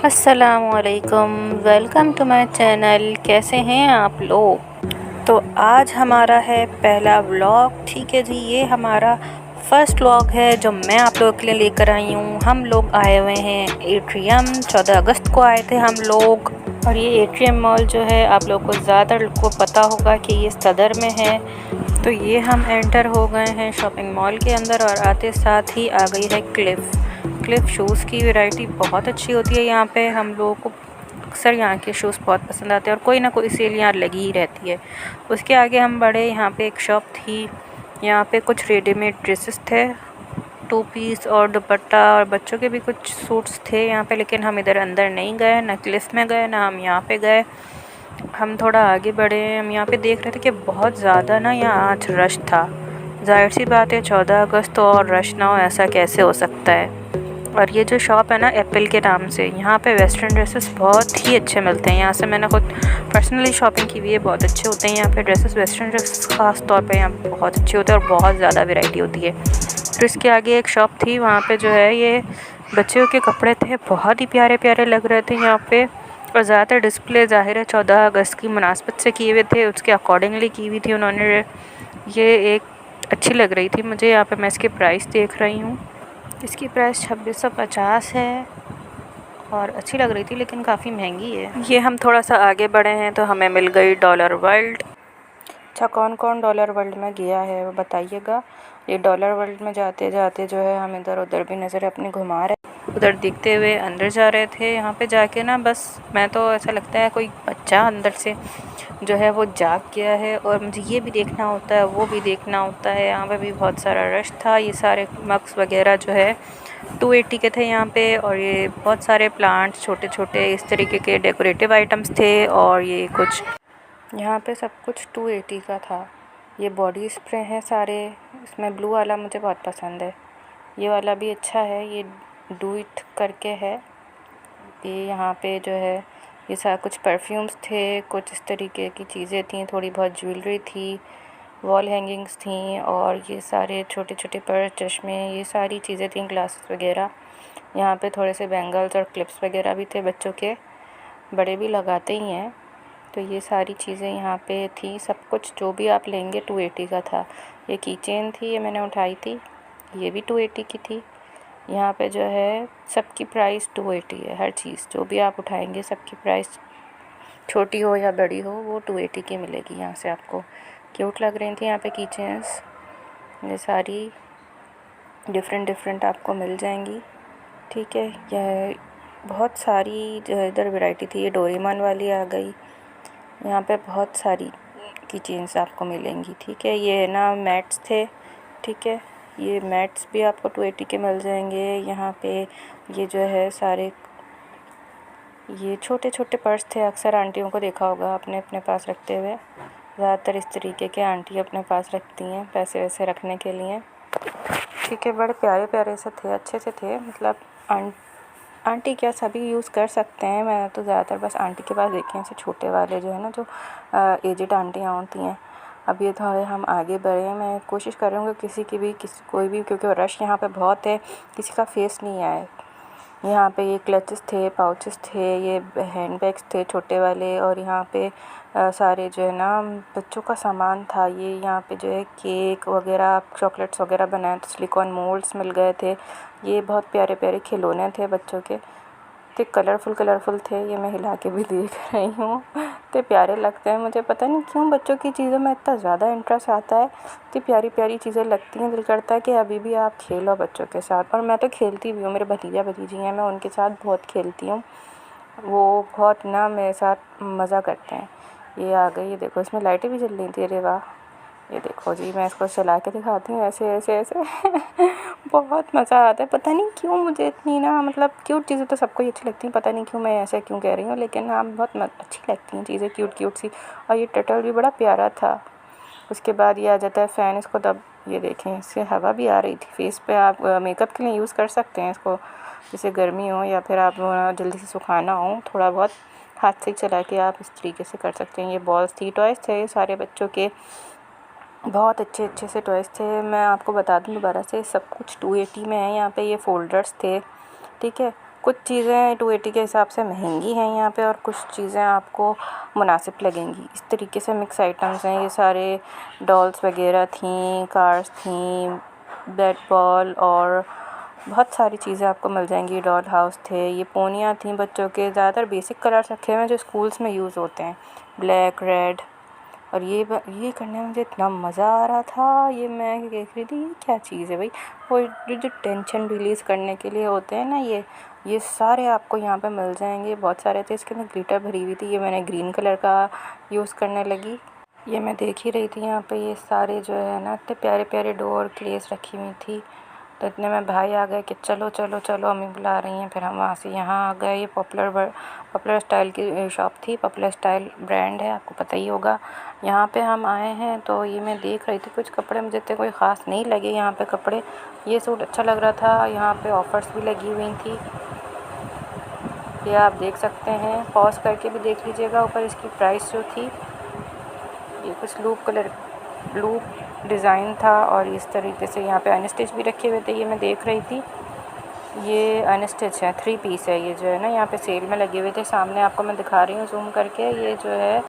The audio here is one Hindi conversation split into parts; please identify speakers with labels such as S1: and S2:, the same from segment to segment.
S1: अस्सलामुअलैकुम, वेलकम टू माय चैनल। कैसे हैं आप लोग? तो आज हमारा है पहला व्लॉग। ठीक है जी, ये हमारा फर्स्ट व्लॉग है जो मैं आप लोगों के लिए लेकर आई हूँ। हम लोग आए हुए हैं एट्रियम। 14 अगस्त को आए थे हम लोग। और ये एट्रियम मॉल जो है आप लोगों को ज़्यादा को पता होगा कि ये सदर में है। तो ये हम एंटर हो गए हैं शॉपिंग मॉल के अंदर और आते साथ ही आ गई है क्लिफ़ शूज़ की वैरायटी बहुत अच्छी होती है यहाँ पे। हम लोगों को अक्सर यहाँ के शूज़ बहुत पसंद आते हैं और कोई ना कोई सेल यहाँ लगी ही रहती है। उसके आगे हम बढ़े, यहाँ पे एक शॉप थी, यहाँ पे कुछ रेडीमेड ड्रेसेस थे, 2 पीस और दुपट्टा, और बच्चों के भी कुछ सूट्स थे यहाँ पे। लेकिन हम इधर अंदर नहीं गए, ना क्लिफ़ में गए, ना हम यहाँ पे गए। हम थोड़ा आगे बढ़े, हम यहाँ पे देख रहे थे कि बहुत ज़्यादा ना यहाँ आज रश था। जाहिर सी बात है 14 अगस्त तो और रश ना हो, ऐसा कैसे हो सकता है। और ये जो शॉप है ना एप्पल के नाम से, यहाँ पे वेस्टर्न ड्रेसेस बहुत ही अच्छे मिलते हैं। यहाँ से मैंने खुद पर्सनली शॉपिंग की हुई है, बहुत अच्छे होते हैं यहाँ पे ड्रेसेस। वेस्टर्न ड्रेसेस ख़ास तौर पे यहाँ बहुत अच्छे होते हैं और बहुत ज़्यादा वैरायटी होती है। तो इसके आगे एक शॉप थी, वहाँ पे जो है ये बच्चों के कपड़े थे, बहुत ही प्यारे प्यारे लग रहे थे यहाँ पे। और ज़्यादातर डिस्प्ले ज़ाहिर है 14 अगस्त की मुनासबत से किए हुए थे, उसके अकॉर्डिंगली की हुई थी उन्होंने। ये एक अच्छी लग रही थी मुझे। यहाँ पे मैं इसके प्राइस देख रही हूँ, इसकी प्राइस 2650 है और अच्छी लग रही थी लेकिन काफ़ी महंगी है। ये हम थोड़ा सा आगे बढ़े हैं तो हमें मिल गई डॉलर वर्ल्ड। अच्छा, कौन कौन डॉलर वर्ल्ड में गया है वो बताइएगा। ये डॉलर वर्ल्ड में जाते जाते जो है हम इधर उधर भी नज़र अपनी घुमा रहे, उधर दिखते हुए अंदर जा रहे थे। यहाँ पे जाके ना बस मैं तो ऐसा लगता है कोई बच्चा अंदर से जो है वो जाग गया है। और मुझे ये भी देखना होता है, वो भी देखना होता है। यहाँ पे भी बहुत सारा रश था। ये सारे मग्स वगैरह जो है 280 के थे यहाँ पे। और ये बहुत सारे प्लांट्स छोटे छोटे इस तरीके के डेकोरेटिव आइटम्स थे। और ये कुछ यहाँ पे सब कुछ 280 का था। ये बॉडी स्प्रे हैं सारे, इसमें ब्लू वाला मुझे बहुत पसंद है। ये वाला भी अच्छा है, ये डू इट करके है। ये यहाँ पे जो है ये सारा कुछ परफ्यूम्स थे, कुछ इस तरीके की चीज़ें थी, थोड़ी बहुत ज्वेलरी थी, वॉल हैंगिंग्स थी। और ये सारे छोटे छोटे पर्स, चश्मे, ये सारी चीज़ें थी, ग्लासेस वगैरह। यहाँ पे थोड़े से बैंगल्स और क्लिप्स वगैरह भी थे बच्चों के, बड़े भी लगाते ही हैं। तो ये सारी चीज़ें यहाँ पे थी। सब कुछ जो भी आप लेंगे 280 का था। ये की चेन थी, ये मैंने उठाई थी, ये भी 280 की थी। यहाँ पे जो है सबकी प्राइस 280 है। हर चीज़ जो भी आप उठाएंगे सबकी प्राइस, छोटी हो या बड़ी हो, वो 280 की मिलेगी यहाँ से आपको। क्यूट लग रही थी यहाँ पे की चेन्स, ये सारी डिफरेंट आपको मिल जाएंगी। ठीक है, यह बहुत सारी जो है इधर वैरायटी थी। ये डोरेमोन वाली आ गई। यहाँ पे बहुत सारी की चेन्स आपको मिलेंगी। ठीक है, ये ना मैट्स थे। ठीक है, ये मैट्स भी आपको 280 के मिल जाएंगे। यहाँ पे ये जो है सारे ये छोटे छोटे पर्स थे, अक्सर आंटियों को देखा होगा अपने अपने पास रखते हुए। ज़्यादातर इस तरीके के आंटी अपने पास रखती हैं पैसे वैसे रखने के लिए। ठीक है, बड़े प्यारे प्यारे से थे, अच्छे से थे। मतलब आंटी क्या सभी यूज़ कर सकते हैं। मैं तो ज़्यादातर बस आंटी के पास देखे हैं, ऐसे छोटे वाले जो है ना, जो एजेड आंटियाँ होती हैं। अब ये थोड़े हम आगे बढ़े हैं, मैं कोशिश कर रही हूँ कि कोई भी, क्योंकि रश यहाँ पे बहुत है, किसी का फेस नहीं आए। यहाँ पे ये क्लचेस थे, पाउचेस थे, ये हैंड बैग्स थे छोटे वाले। और यहाँ पे सारे जो है ना बच्चों का सामान था। ये यहाँ पे जो है केक वगैरह, चॉकलेट्स वगैरह बनाए थे, सिलिकॉन मोल्ड्स मिल गए थे। ये बहुत प्यारे प्यारे खिलौने थे बच्चों के, इतने कलरफुल थे। ये मैं हिला के भी देख रही हूँ, इतने प्यारे लगते हैं। मुझे पता नहीं क्यों बच्चों की चीज़ों में इतना ज़्यादा इंटरेस्ट आता है। इतनी प्यारी प्यारी चीज़ें लगती हैं, दिल करता है कि अभी भी आप खेलो बच्चों के साथ। और मैं तो खेलती भी हूँ, मेरे भतीजा भतीजी हैं, मैं उनके साथ बहुत खेलती हूँ। वो बहुत ना मेरे साथ मज़ा करते हैं। ये आ गई, ये देखो इसमें लाइटें भी जल रही थी, अरे वाह। ये देखो जी, मैं इसको चला के दिखाती हूँ, ऐसे ऐसे ऐसे बहुत मज़ा आता है। पता नहीं क्यों मुझे इतनी ना, मतलब क्यूट चीज़ें तो सबको ही अच्छी लगती हैं, पता नहीं क्यों मैं ऐसे क्यों कह रही हूँ, लेकिन हाँ बहुत अच्छी लगती हैं चीज़ें क्यूट सी। और ये टर्टल भी बड़ा प्यारा था। उसके बाद ये आ जाता है फ़ैन, इसको तब ये देखें, इससे हवा भी आ रही थी फेस पे। आप मेकअप के लिए यूज़ कर सकते हैं इसको, जैसे गर्मी हो या फिर आप जल्दी से सुखाना हो, थोड़ा बहुत हाथ से चला के आप इस तरीके से कर सकते हैं। ये बॉल्स थी, टॉयज़ थे सारे बच्चों के, बहुत अच्छे अच्छे से टॉयज़ थे। मैं आपको बता दूं दोबारा से, सब कुछ 280 में है। यहाँ पे ये फ़ोल्डर्स थे, ठीक है, कुछ चीज़ें 280 के हिसाब से महंगी हैं यहाँ पे और कुछ चीज़ें आपको मुनासिब लगेंगी। इस तरीके से मिक्स आइटम्स हैं। ये सारे डॉल्स वगैरह थी, कार्स थी, बैट बॉल और बहुत सारी चीज़ें आपको मिल जाएंगी। डॉल हाउस थे, ये पोनियाँ थी बच्चों के। ज़्यादातर बेसिक कलर्स रखे हुए हैं जो स्कूल्स में यूज़ होते हैं, ब्लैक, रेड। और ये करने में मुझे इतना मज़ा आ रहा था। ये मैं देख रही थी ये क्या चीज़ है भाई। वो जो टेंशन रिलीज़ करने के लिए होते हैं ना, ये सारे आपको यहाँ पे मिल जाएंगे। बहुत सारे थे, इसके अंदर ग्लिटर भरी हुई थी। ये मैंने ग्रीन कलर का यूज़ करने लगी। ये मैं देख ही रही थी यहाँ पे ये सारे जो है ना इतने प्यारे प्यारे डोर क्लेस रखी हुई थी। तो इतने में भाई आ गए कि चलो चलो चलो, अम्मी बुला रही हैं। फिर हम वहाँ से यहाँ आ गए। ये पॉपुलर स्टाइल की शॉप थी। पॉपुलर स्टाइल ब्रांड है, आपको पता ही होगा। यहाँ पे हम आए हैं तो ये मैं देख रही थी। कुछ कपड़े मुझे इतने कोई ख़ास नहीं लगे यहाँ पे कपड़े। ये सूट अच्छा लग रहा था। यहाँ पे ऑफ़र्स भी लगी हुई थी, ये आप देख सकते हैं। पॉज करके भी देख लीजिएगा ऊपर इसकी प्राइस जो थी। ये कुछ लूप डिज़ाइन था और इस तरीके से यहाँ पे अनस्टिच भी रखे हुए थे। ये मैं देख रही थी, ये अनस्टिच है, 3 पीस है। ये जो है ना यहाँ पे सेल में लगे हुए थे। सामने आपको मैं दिखा रही हूँ ज़ूम करके। ये जो है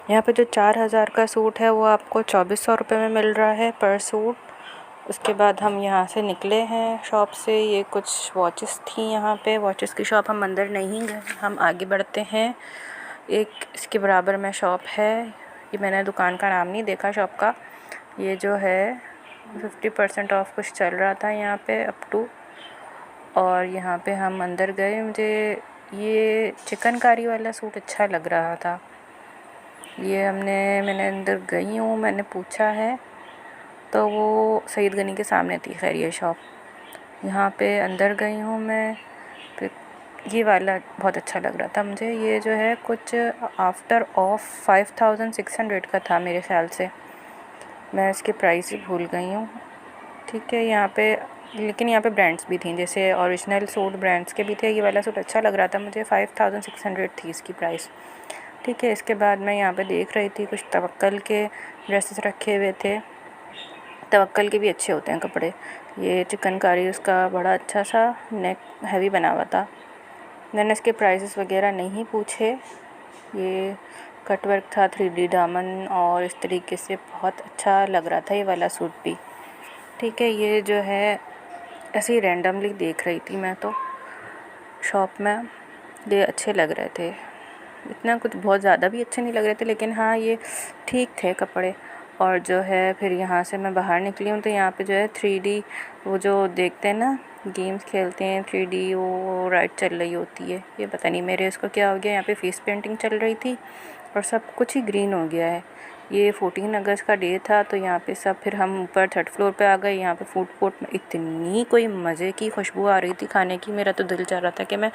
S1: यहाँ पे जो 4000 का सूट है वो आपको 2400 रुपये में मिल रहा है पर सूट। उसके बाद हम यहाँ से निकले हैं शॉप से। ये कुछ वॉचेस थी यहाँ पे, वॉचेस की शॉप। हम अंदर नहीं गए, हम आगे बढ़ते हैं। एक इसके बराबर में शॉप है, ये मैंने दुकान का नाम नहीं देखा शॉप का। ये जो है 50% ऑफ कुछ चल रहा था यहाँ पे अप टू। और यहाँ पे हम अंदर गए। मुझे ये चिकनकारी वाला सूट अच्छा लग रहा था। ये मैंने अंदर गई हूँ, मैंने पूछा है तो वो सईद गनी के सामने थी। खैर ये शॉप, यहाँ पे अंदर गई हूँ मैं। फिर ये वाला बहुत अच्छा लग रहा था मुझे। ये जो है कुछ आफ्टर ऑफ 5600 का था मेरे ख़्याल से। मैं इसके प्राइस ही भूल गई हूँ। ठीक है, यहाँ पे लेकिन यहाँ पे ब्रांड्स भी थी, जैसे ओरिजिनल सूट ब्रांड्स के भी थे। ये वाला सूट अच्छा लग रहा था मुझे। 5600 थी इसकी प्राइस। ठीक है, इसके बाद मैं यहाँ पे देख रही थी कुछ तवक्कल के ड्रेसेस रखे हुए थे। तवक्कल के भी अच्छे होते हैं कपड़े। ये चिकनकारी उसका बड़ा अच्छा सा नेक हैवी बना हुआ था। मैंने इसके प्राइसेस वगैरह नहीं पूछे। ये कटवर्क था, 3D दामन और इस तरीके से बहुत अच्छा लग रहा था ये वाला सूट भी। ठीक है, ये जो है ऐसे ही रैंडमली देख रही थी मैं तो शॉप में। ये अच्छे लग रहे थे, इतना कुछ बहुत ज़्यादा भी अच्छे नहीं लग रहे थे, लेकिन हाँ ये ठीक थे कपड़े। और जो है फिर यहाँ से मैं बाहर निकली हूँ तो यहाँ पे जो है 3D वो जो देखते हैं ना, गेम्स खेलते हैं 3D, वो राइड चल रही होती है। ये पता नहीं मेरे इसको क्या हो गया। यहाँ पे फेस पेंटिंग चल रही थी और सब कुछ ही ग्रीन हो गया है। ये 14 अगस्त का डे था तो यहाँ पे सब, फिर हम ऊपर 3rd फ्लोर पे आ गए। यहाँ पे फूड कोर्ट में इतनी कोई मज़े की खुशबू आ रही थी खाने की, मेरा तो दिल चाह रहा था कि मैं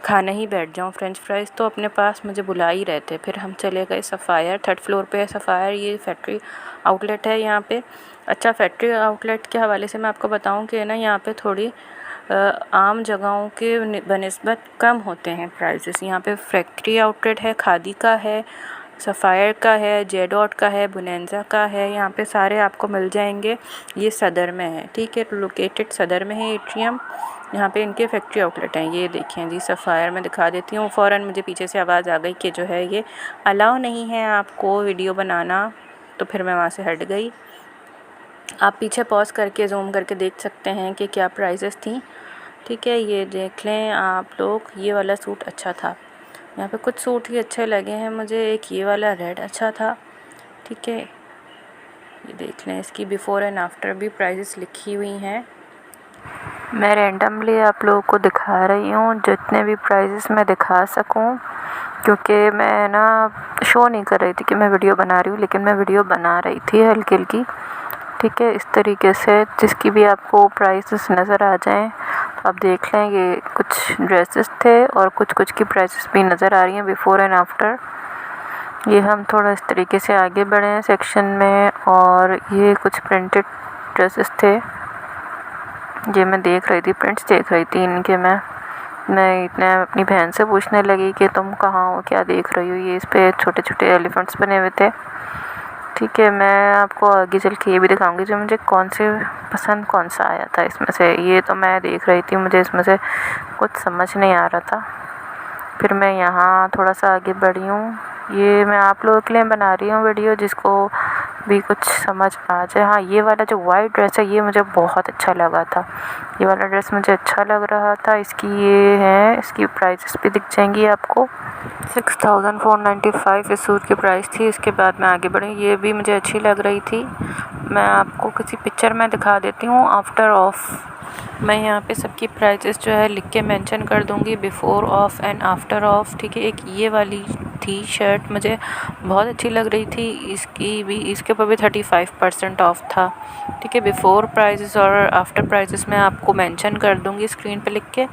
S1: खाने ही बैठ जाऊँ। फ्रेंच फ्राइज़ तो अपने पास मुझे बुला ही रहे थे। फिर हम चले गए सफ़ायर, 3rd फ्लोर पे है सफ़ायर। ये फैक्ट्री आउटलेट है यहाँ पे। अच्छा, फैक्ट्री आउटलेट के हवाले से मैं आपको बताऊँ कि ना यहाँ पे थोड़ी आम जगहों के बनिस्बत कम होते हैं प्राइसेस। यहाँ पे फैक्ट्री आउटलेट है, खादी का है, सफ़ायर का है, जेडॉट का है, बुनेंजा का है। यहाँ पे सारे आपको मिल जाएंगे। ये सदर में है, ठीक है, लोकेटेड सदर में है एट्रियम। यहाँ पे इनके फैक्ट्री आउटलेट हैं। ये देखें जी, सफ़ायर में दिखा देती हूँ। फ़ौरन मुझे पीछे से आवाज़ आ गई कि जो है ये अलाउ नहीं है आपको वीडियो बनाना, तो फिर मैं वहाँ से हट गई। आप पीछे पॉज करके ज़ूम करके देख सकते हैं कि क्या प्राइसेस थी। ठीक है, ये देख लें आप लोग। ये वाला सूट अच्छा था। यहाँ पे कुछ सूट ही अच्छे लगे हैं मुझे। एक ये वाला रेड अच्छा था। ठीक है, ये देख लें, इसकी बिफ़ोर एंड आफ्टर भी प्राइसेस लिखी हुई हैं। मैं रैंडमली आप लोगों को दिखा रही हूँ जितने भी प्राइसेस मैं दिखा सकूँ, क्योंकि मैं ना शो नहीं कर रही थी कि मैं वीडियो बना रही हूँ, लेकिन मैं वीडियो बना रही थी हल्की हल्की। ठीक है, इस तरीके से जिसकी भी आपको प्राइसेस नज़र आ जाएं तो आप देख लें। ये कुछ ड्रेसेस थे और कुछ की प्राइसेस भी नज़र आ रही हैं बिफ़ोर एंड आफ्टर। ये हम थोड़ा इस तरीके से आगे बढ़े हैं सेक्शन में, और ये कुछ प्रिंटेड ड्रेसेस थे। ये मैं देख रही थी, प्रिंट्स देख रही थी इनके। मैं इतने अपनी बहन से पूछने लगी कि तुम कहाँ हो, क्या देख रही हो। ये इस पे छोटे छोटे एलिफेंट्स बने हुए थे। ठीक है, मैं आपको आगे चल के ये भी दिखाऊंगी जो मुझे कौन से पसंद कौन सा आया था इसमें से। ये तो मैं देख रही थी, मुझे इसमें से कुछ समझ नहीं आ रहा था। फिर मैं यहाँ थोड़ा सा आगे बढ़ी हूँ। ये मैं आप लोगों के लिए बना रही हूँ वीडियो जिसको भी कुछ समझ आ जाए। हाँ, ये वाला जो वाइट ड्रेस है ये मुझे बहुत अच्छा लगा था। ये वाला ड्रेस मुझे अच्छा लग रहा था। इसकी ये है, इसकी प्राइसेस भी दिख जाएंगी आपको। 6495 इस सूट की प्राइस थी। इसके बाद मैं आगे बढ़ी, ये भी मुझे अच्छी लग रही थी। मैं आपको किसी पिक्चर में दिखा देती हूँ आफ्टर ऑफ। मैं यहाँ पे सबकी प्राइसेस जो है लिख के मेंशन कर दूँगी, before of and after of. ठीक है, एक ये वाली थी शर्ट मुझे बहुत अच्छी लग रही थी। इसके ऊपर भी 35% ऑफ था। ठीक है, बिफ़ोर प्राइसेस और आफ्टर प्राइसेस मैं आपको मेंशन कर दूँगी स्क्रीन पे लिख के।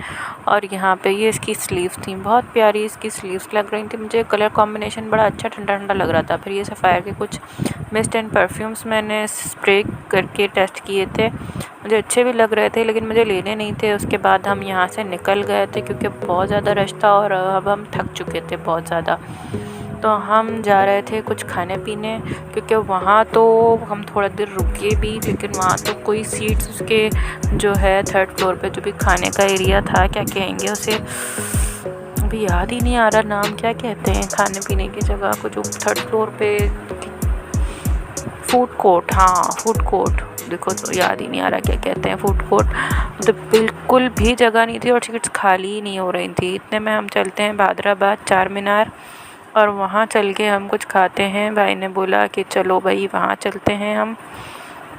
S1: और यहाँ पे ये इसकी स्लीव्स थी, बहुत प्यारी इसकी स्लीव्स लग रही थी मुझे। कलर कॉम्बिनेशन बड़ा अच्छा ठंडा ठंडा लग रहा था। फिर ये सफ़ायर के कुछ मिस्ट एंड परफ्यूम्स मैंने स्प्रे करके टेस्ट किए थे, मुझे अच्छे भी लग रहे थे लेकिन मुझे लेने नहीं थे। उसके बाद हम यहाँ से निकल गए थे क्योंकि बहुत ज़्यादा रश था और अब हम थक चुके थे बहुत ज़्यादा। तो हम जा रहे थे कुछ खाने पीने, क्योंकि वहाँ तो हम थोड़ा देर रुके भी लेकिन वहाँ तो कोई सीट्स उसके जो है 3rd फ्लोर पे जो भी खाने का एरिया था, क्या कहेंगे उसे, अभी याद ही नहीं आ रहा नाम, क्या कहते हैं खाने पीने की जगह को जो 3rd फ्लोर पे, फूड कोर्ट। हाँ, फूड कोर्ट, देखो तो याद ही नहीं आ रहा क्या कहते हैं, फूड कोर्ट। तो बिल्कुल भी जगह नहीं थी और सीट्स खाली ही नहीं हो रही थी। इतने में हम चलते हैं भादराबाद चार मीनार और वहाँ चल के हम कुछ खाते हैं। भाई ने बोला कि चलो भाई वहाँ चलते हैं हम,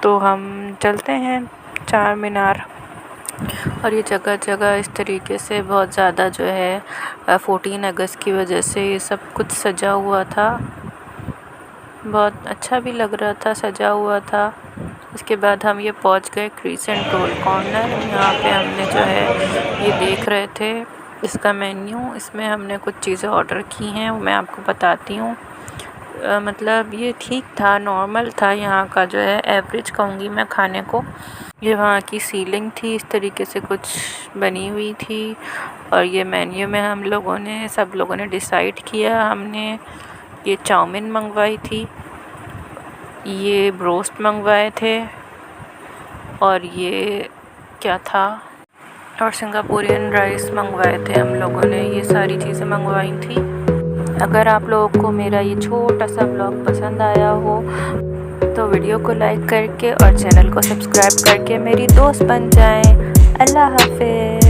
S1: तो हम चलते हैं चार मीनार। और ये जगह जगह इस तरीके से बहुत ज़्यादा जो है 14 अगस्त की वजह से ये सब कुछ सजा हुआ था, बहुत अच्छा भी लग रहा था, सजा हुआ था। उसके बाद हम ये पहुंच गए क्रीसेंट रोल कॉर्नर। यहाँ पे हमने जो है ये देख रहे थे इसका मेन्यू, इसमें हमने कुछ चीज़ें ऑर्डर की हैं, वो मैं आपको बताती हूँ। मतलब ये ठीक था, नॉर्मल था, यहाँ का जो है एवरेज कहूँगी मैं खाने को। ये वहाँ की सीलिंग थी, इस तरीके से कुछ बनी हुई थी। और ये मेन्यू में हम लोगों ने सब लोगों ने डिसाइड किया। हमने ये चाउमीन मंगवाई थी, ये ब्रोस्ट मंगवाए थे और ये क्या था, और सिंगापुरियन राइस मंगवाए थे हम लोगों ने। ये सारी चीज़ें मंगवाई थी। अगर आप लोगों को मेरा ये छोटा सा ब्लॉग पसंद आया हो तो वीडियो को लाइक करके और चैनल को सब्सक्राइब करके मेरी दोस्त बन जाएं। अल्लाह हाफ़िज़।